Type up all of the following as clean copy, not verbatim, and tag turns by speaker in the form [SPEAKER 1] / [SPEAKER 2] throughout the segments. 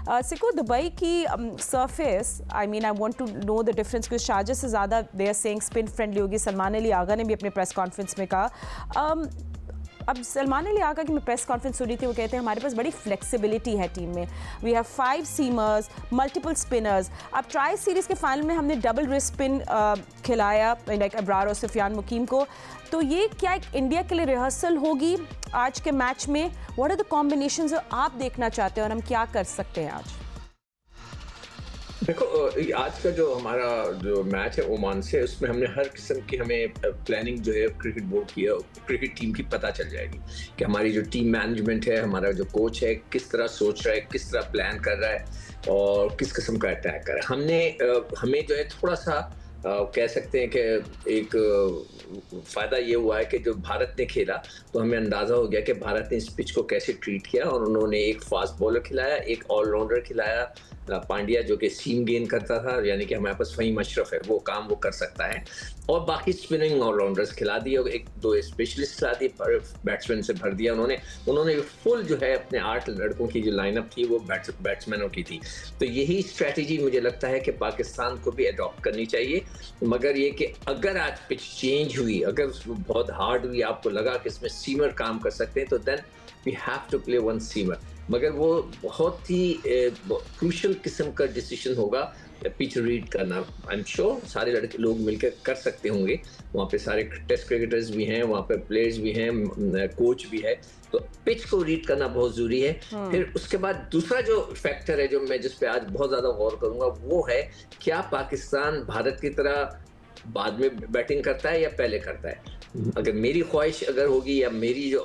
[SPEAKER 1] सिको Dubai की surface, I mean I want to know the difference, क्योंकि Sharjah से ज़्यादा they are saying spin friendly होगी। सलमान अली आगा ने भी अपने प्रेस कॉन्फ्रेंस में कहा। अब सलमान अली आगा की मैं प्रेस कॉन्फ्रेंस सुनी थी, वो कहते हैं हमारे पास बड़ी फ्लेक्सिबिलिटी है टीम में, we have 5 seamers, multiple spinners. अब ट्राई सीरीज़ के फाइनल में हमने डबल रिस्ट स्पिन खिलाया लाइक अब्रार और सुफियान मुकीम को, तो ये क्या एक इंडिया के लिए रिहर्सल होगी आज के मैच में? व्हाट आर द कॉम्बिनेशंस जो आप देखना चाहते हैं और हम क्या कर सकते हैं आज?
[SPEAKER 2] देखो, आज का जो हमारा जो मैच है ओमान से, उसमें हमने हर किस्म की हमें प्लानिंग जो है क्रिकेट बोर्ड की, क्रिकेट टीम की पता चल जाएगी कि हमारी जो टीम मैनेजमेंट है, हमारा जो कोच है किस तरह सोच रहा है, किस तरह प्लान कर रहा है और किस किस्म का अटैक कर रहा है। हमें जो है थोड़ा सा कह सकते हैं कि एक फ़ायदा ये हुआ है कि जो भारत ने खेला तो हमें अंदाज़ा हो गया कि भारत ने इस पिच को कैसे ट्रीट किया, और उन्होंने एक फास्ट बॉलर खिलाया, एक ऑलराउंडर खिलाया, पांड्या जो कि सीम गेन करता था, यानी कि हमारे पास फ़हीम अशरफ है, वो काम वो कर सकता है, और बाकी स्पिनिंग ऑलराउंडर्स खिला दिए, एक दो स्पेशलिस्ट खिला दिए, बैट्समैन से भर दिया उन्होंने फुल जो है अपने 8 लड़कों की जो लाइनअप थी वो बैट्समैनों की थी। तो यही स्ट्रैटेजी मुझे लगता है कि पाकिस्तान को भी अडॉप्ट करनी चाहिए, मगर ये कि अगर आज पिच चेंज हुई, अगर बहुत हार्ड हुई, आपको लगा कि इसमें सीमर काम कर सकते हैं, तो then we have to play 1 seamer, मगर वो बहुत ही क्रूशल किस्म का डिसीजन होगा पिच रीड करना। आई एम श्योर सारे लड़के लोग मिलकर कर सकते होंगे, वहाँ पे सारे टेस्ट क्रिकेटर्स भी हैं, वहाँ पे प्लेयर्स भी हैं, कोच भी है, तो पिच को रीड करना बहुत ज़रूरी है। फिर उसके बाद दूसरा जो फैक्टर है, जो मैं जिस पे आज बहुत ज़्यादा गौर करूँगा, वो है क्या पाकिस्तान भारत की तरह बाद में बैटिंग करता है या पहले करता है। अगर मेरी ख्वाहिश अगर होगी या मेरी जो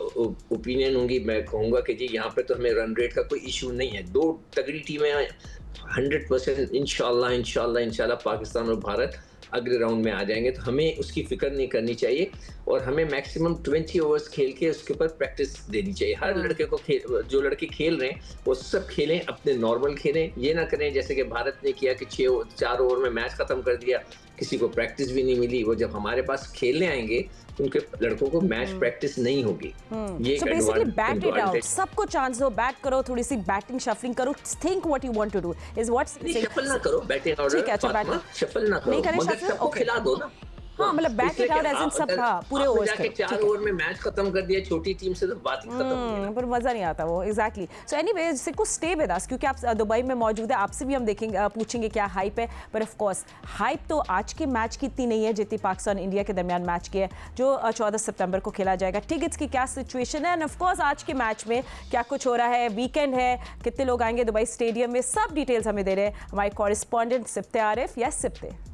[SPEAKER 2] ओपिनियन होगी, मैं कहूँगा कि जी यहाँ पे तो हमें रन रेट का कोई इशू नहीं है, 2 तगड़ी टीमें 100% इंशाल्लाह पाकिस्तान और भारत अगले राउंड में आ जाएंगे, तो हमें उसकी फिक्र नहीं करनी चाहिए और हमें मैक्सिमम 20 ओवर्स खेल के उसके ऊपर प्रैक्टिस देनी चाहिए। हर लड़के को जो लड़के खेल रहे हैं वो सब खेलें, अपने नॉर्मल खेलें, ये ना करें जैसे कि भारत ने किया कि 4 ओवर में मैच खत्म कर दिया, किसी को प्रैक्टिस भी नहीं मिली। वो जब हमारे पास खेलने आएंगे उनके लड़कों को मैच प्रैक्टिस नहीं होगी। ये
[SPEAKER 1] so basically bat it out, सबको चांस दो, बैट करो, थोड़ी सी बैटिंग शफलिंग करो, think what you want to do is what
[SPEAKER 2] shuffle ना करो, बैटिंग ऑर्डर
[SPEAKER 1] ठीक है, अच्छा बैटिंग
[SPEAKER 2] शफल ना करो, मगर सबको खिला दो ना।
[SPEAKER 1] हाँ, मतलब bat it out as in सब, हाँ पूरे ओवर्स
[SPEAKER 2] जाके 4 ओवर में मैच खत्म कर दिया, छोटी टीम से तो बात ही खत्म हो गई,
[SPEAKER 1] पर मजा नहीं आता वो। Exactly. So anyway, सिको stay with us, क्योंकि आप दुबई में मौजूद है, आपसे भी हम देखेंगे, पूछेंगे क्या हाइप है, पर ऑफ कोर्स हाइप तो आज के मैच की इतनी नहीं है जितनी पाकिस्तान इंडिया के दरमियान मैच की है, जो 14 सितंबर को खेला जाएगा। टिकट्स की क्या सिचुएशन है, एंड ऑफ कोर्स आज के मैच में क्या कुछ हो रहा है, वीकेंड है, कितने लोग आएंगे दुबई स्टेडियम में, सब डिटेल्स हमें दे रहे हैं हमारे कॉरेस्पॉन्डेंट सिप्ते आरिफ। यस सिप्ते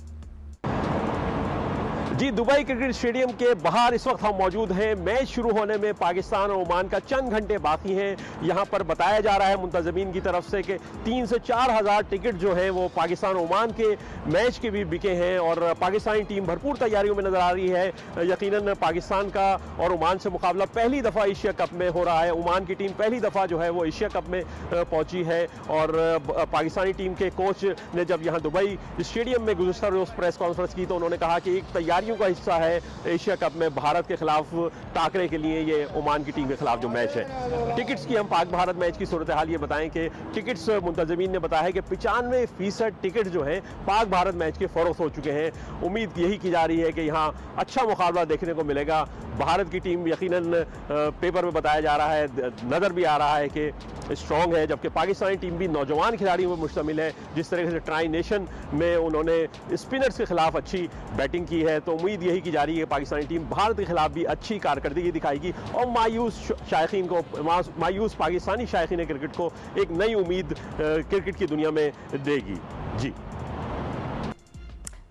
[SPEAKER 3] जी, दुबई क्रिकेट स्टेडियम के बाहर इस वक्त हम मौजूद हैं। मैच शुरू होने में पाकिस्तान और ओमान का चंद घंटे बाकी हैं। यहाँ पर बताया जा रहा है मुंतजमीन की तरफ से कि 3 से 4 हज़ार टिकट जो हैं वो पाकिस्तान ओमान के मैच के भी बिके हैं और पाकिस्तानी टीम भरपूर तैयारियों में नज़र आ रही है। यकीनन पाकिस्तान का और ओमान से मुकाबला पहली दफ़ा एशिया कप में हो रहा है। ओमान की टीम पहली दफ़ा जो है वो एशिया कप में पहुँची है और पाकिस्तानी टीम के कोच ने जब यहाँ दुबई स्टेडियम में गुज़श्ता रोज़ प्रेस कॉन्फ्रेंस की तो उन्होंने कहा कि एक तैयारी का हिस्सा है एशिया कप में भारत के खिलाफ टाकरे के लिए ये ओमान की टीम के खिलाफ जो मैच है। टिकट्स की हम पाक भारत मैच की सूरत हाल ये बताएं कि टिकट्स मुंतजमीन ने बताया है कि 95% टिकट जो है पाक भारत मैच के फरोख्त हो चुके हैं। उम्मीद यही की जा रही है कि यहाँ अच्छा मुकाबला देखने को मिलेगा। भारत की टीम यकीनन पेपर में बताया जा रहा है, नज़र भी आ रहा है कि स्ट्रॉन्ग है, जबकि पाकिस्तानी टीम भी नौजवान खिलाड़ियों पर मुश्तमिल है। जिस तरीके से ट्राई नेशन में उन्होंने स्पिनर्स के खिलाफ अच्छी बैटिंग की है, तो उम्मीद यही की जा रही है कि पाकिस्तानी टीम भारत के खिलाफ भी अच्छी कारकर्दगी दिखाएगी और मायूस पाकिस्तानी शायकीन क्रिकेट को एक नई उम्मीद क्रिकेट की दुनिया में देगी। जी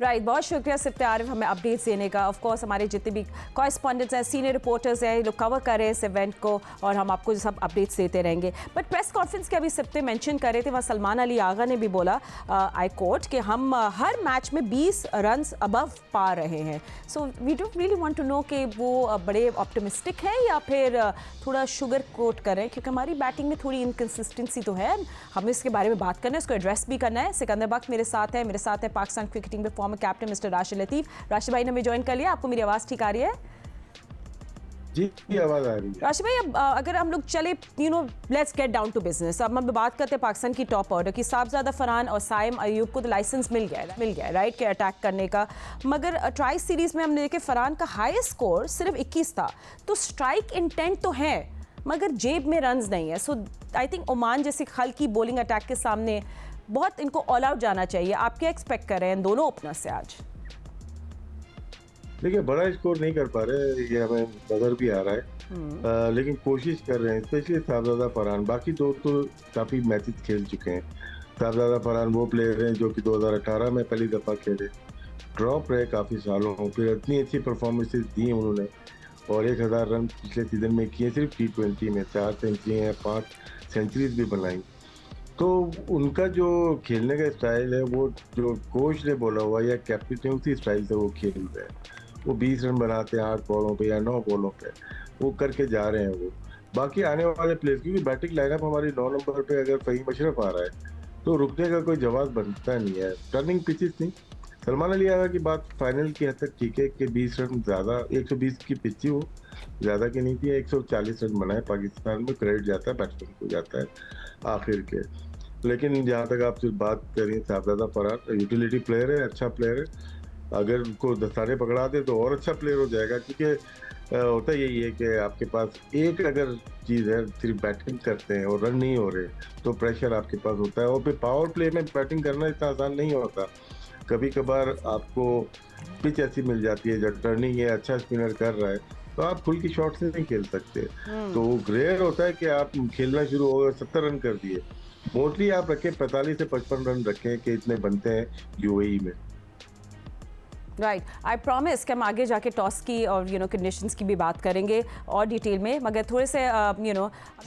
[SPEAKER 1] राइट, बहुत शुक्रिया सिप्ते आरिफ हमें अपडेट्स देने का। ऑफ कोर्स हमारे जितने भी कॉरेस्पॉन्डेंट्स हैं, सीनियर रिपोर्टर्स हैं, लोग कवर कर रहे हैं इस इवेंट को और हम आपको सब अपडेट्स देते रहेंगे। बट प्रेस कॉन्फ्रेंस के अभी सिप्ते मेंशन कर रहे थे, वहाँ सलमान अली आगा ने भी बोला आई कोट कि हम हर मैच में 20 रन्स अबव पा रहे हैं। So we don't really want to know कि वो बड़े ऑप्टिमिस्टिक हैं या फिर थोड़ा शुगर कोट कर रहे हैं, क्योंकि हमारी बैटिंग में थोड़ी इनकन्सिस्टेंसी तो है, हमें इसके बारे में बात करना है, इसको एड्रेस भी करना है। सिकंदर बख्त मेरे साथ है पाकिस्तान क्रिकेट टीम के कैप्टन मिस्टर राशिद लतीफ़। राशिद भाई ने हमें ज्वाइन कर लिया, आपको मेरी आवाज़ ठीक आ रही है?
[SPEAKER 4] जी आवाज आ रही है।
[SPEAKER 1] राशिद भाई, अब अगर हम लोग चले, let's get down to business. अब हम बात करते हैं पाकिस्तान की टॉप ऑर्डर की। साहबजादा फरहान और साइम अयूब को तो लाइसेंस मिल गया राइट के अटैक करने का, मगर ट्राई सीरीज में हमने देखे फरहान का हाईएस्ट स्कोर सिर्फ 21 था। तो स्ट्राइक इंटेंट तो है मगर जेब में रन्स नहीं है। सो आई थिंक ओमान जैसे हल्की बॉलिंग अटैक के सामने बहुत इनको ऑल आउट जाना चाहिए। आप क्या एक्सपेक्ट कर रहे हैं दोनों ओपनर से आज?
[SPEAKER 4] देखिए बड़ा स्कोर नहीं कर पा रहे, ये हमें नजर भी आ रहा है, लेकिन कोशिश कर रहे हैं, स्पेशली साहबजादा फरहान। बाकी दो तो काफी मैचेस खेल चुके हैं। साहबजादा फरहान वो प्लेयर हैं जो कि 2018 में पहली दफा खेले, ड्रॉप रहे काफी सालों, फिर इतनी अच्छी परफॉर्मेंसेज दी उन्होंने और 1000 रन पिछले सीजन में किए सिर्फ T20 में, 4 सेंचुरी हैं, 5 सेंचुरीज भी बनाई। तो उनका जो खेलने का स्टाइल है, वो जो कोच ने बोला हुआ या कैप्टन ने उसी स्टाइल से वो खेल रहे हैं। वो 20 रन बनाते हैं 8 बॉलों पे या 9 बॉलों पे, वो करके जा रहे हैं वो। बाकी आने वाले प्लेयर्स, क्योंकि बैटिंग लाइनअप हमारी 9 नंबर पे अगर फहीम अशरफ आ रहा है तो रुकने का कोई जवाब बनता नहीं है। टर्निंग पिचेस नहीं। सलमान अली आगा की बात फाइनल की हद तक ठीक है कि 20 रन ज़्यादा, 120 की पिच ही वो ज़्यादा की नहीं थी। 140 रन बनाए पाकिस्तान में, क्रेडिट जाता है बैट्समैन को, जाता है आखिर के। लेकिन जहाँ तक आप सिर्फ बात करें साहबजादा फरहान, यूटिलिटी प्लेयर है, अच्छा प्लेयर है। अगर उनको दस्ताने पकड़ा दे तो और अच्छा प्लेयर हो जाएगा, क्योंकि होता यही है कि आपके पास एक अगर चीज़ है, सिर्फ बैटिंग करते हैं और रन नहीं हो रहे तो प्रेशर आपके पास होता है। और फिर पावर प्ले में बैटिंग करना इतना आसान नहीं होता। कभी कभार आपको पिच ऐसी मिल जाती है जब टर्निंग है, अच्छा स्पिनर कर रहा है तो आप खुल की शॉट से नहीं खेल सकते। तो रेयर होता है कि आप खेलना शुरू हो गए 70 रन कर दिए। मोस्टली आप रखें 45 से 55 रन रखें कि इतने बनते हैं यूएई में।
[SPEAKER 1] राइट, आई प्रॉमिस कि हम आगे जाके टॉस की और कंडीशंस की भी बात करेंगे और डिटेल में, मगर थोड़े से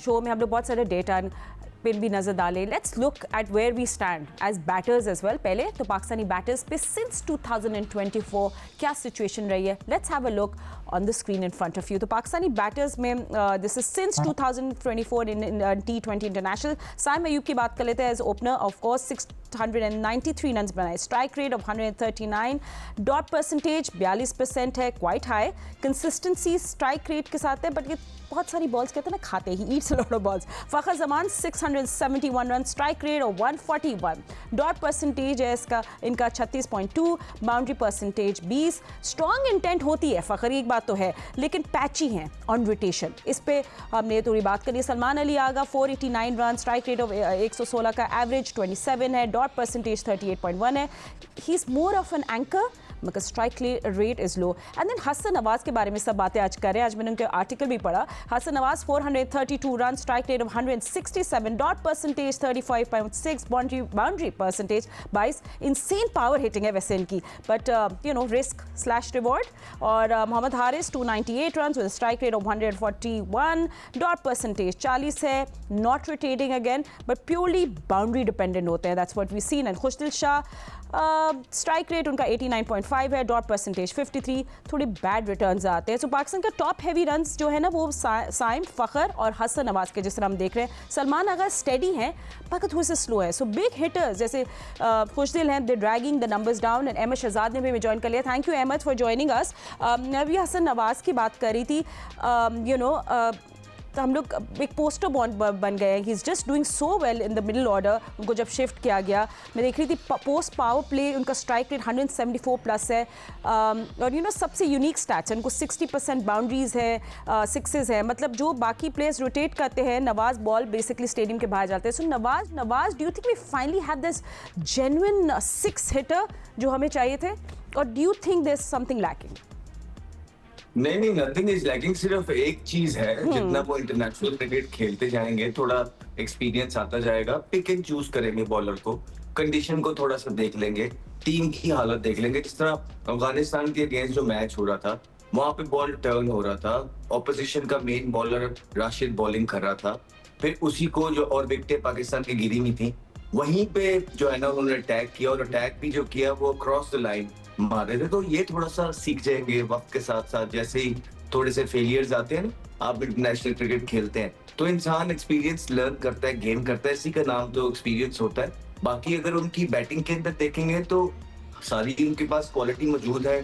[SPEAKER 1] शो में हम लोग बहुत सारे डेटा पिन भी नजर डालें। Let's look at where we stand as batters as well. पहले तो पाकिस्तानी बैटर्स पे सिंस 2024 क्या सिचुएशन रही है, let's have a look on the screen in front of you. तो पाकिस्तानी बैटर्स में this is since 2024 in T20 international. Saim Ayub की बात कर लेते हैं as opener, of course 693 run बनाए, strike rate of 139, dot percentage 42% है, quite high. Consistency strike rate के साथ है, बट ये बहुत सारी बॉल्स कहते हैं ना खाते ही, eats a lot of balls. Fakhar Zaman 671 run, strike rate और 141, डॉट परसेंटेज है इनका 36.2, बाउंड्री परसेंटेज 20। स्ट्रॉन्ग इंटेंट होती है फ़खर, एक बात तो है, लेकिन पैची हैं ऑन रोटेशन। इस पे हमने थोड़ी बात करी। Salman Ali Agha 489 run, strike rate of 116 का, एवरेज 27 है, डॉट परसेंटेज 38.1 है। He is more of an anchor मगर strike rate is low. And then Hasan Nawaz के बारे में सब बातें आज कर रहे हैं। आज मैंने उनके आर्टिकल भी पढ़ा। Hasan Nawaz 432 run, strike rate of 167, dot percentage 35.6, boundary percentage 22। Insane power hitting है वैसे इनकी, बट रिस्क स्लैश रिवॉर्ड। और Mohammad Haris 298 run with strike rate of 141, dot percentage 40 है, not rotating again but purely boundary dependent होते हैं, that's what we seen. And Khushdil Shah strike rate उनका 89.5 है, dot percentage 53, थोड़े बैड रिटर्न्स आते हैं। सो पाकिस्तान का टॉप हैवी रन्स जो है ना वो साइम, फ़खर और हसन नवाज के, जिस तरह हम देख रहे हैं। सलमान अगर स्टेडी हैं मगर थोड़े से स्लो है। सो बिग हिटर्स जैसे खुशदिल हैं, they dragging the numbers down. And Ahmed Shehzad ने भी ज्वाइन कर लिया, thank you Ahmed for joining us. मैं अभी हसन नवाज की बात कर रही थी, तो हम लोग एक पोस्टर बन गए हैं। He is just doing so well in the middle order. उनको जब शिफ्ट किया गया, मैं देख रही थी पोस्ट पावर प्ले उनका स्ट्राइक रेट 174 प्लस है। और सबसे यूनिक स्टैट्स है, उनको 60% बाउंड्रीज है, सिक्सेस है। मतलब जो बाकी प्लेयर्स रोटेट करते हैं, नवाज बॉल बेसिकली स्टेडियम के बाहर जाते हैं। So Nawaz do you think we finally have this genuine 6 hitter जो हमें चाहिए थे, और do you think there is something lacking?
[SPEAKER 5] नहीं, नथिंग इज लैकिंग। सिर्फ एक चीज है, जितना वो इंटरनेशनल क्रिकेट खेलते जाएंगे थोड़ा एक्सपीरियंस आता जाएगा, पिक एंड चूज करेंगे बॉलर को, कंडीशन को थोड़ा सा देख लेंगे, टीम की हालत देख लेंगे। जिस तरह अफगानिस्तान के अगेंस्ट जो मैच हो रहा था, वहां पे बॉल टर्न हो रहा था, ऑपोजिशन का मेन बॉलर राशिद बॉलिंग कर रहा था, फिर उसी को जो और विकेटें पाकिस्तान की गिरी हुई थी, वहीं पे जो है ना उन्होंने अटैक किया, और अटैक भी जो किया वो क्रॉस द लाइन मारे थे। तो ये थोड़ा सा सीख जाएंगे वक्त के साथ साथ। जैसे ही थोड़े से फेलियर्स आते हैं ना, आप इंटरनेशनल क्रिकेट खेलते हैं तो इंसान एक्सपीरियंस लर्न करता है, गेन करता है, इसी का नाम तो एक्सपीरियंस होता है। बाकी अगर उनकी बैटिंग के अंदर देखेंगे तो सारी उनके पास क्वालिटी मौजूद है।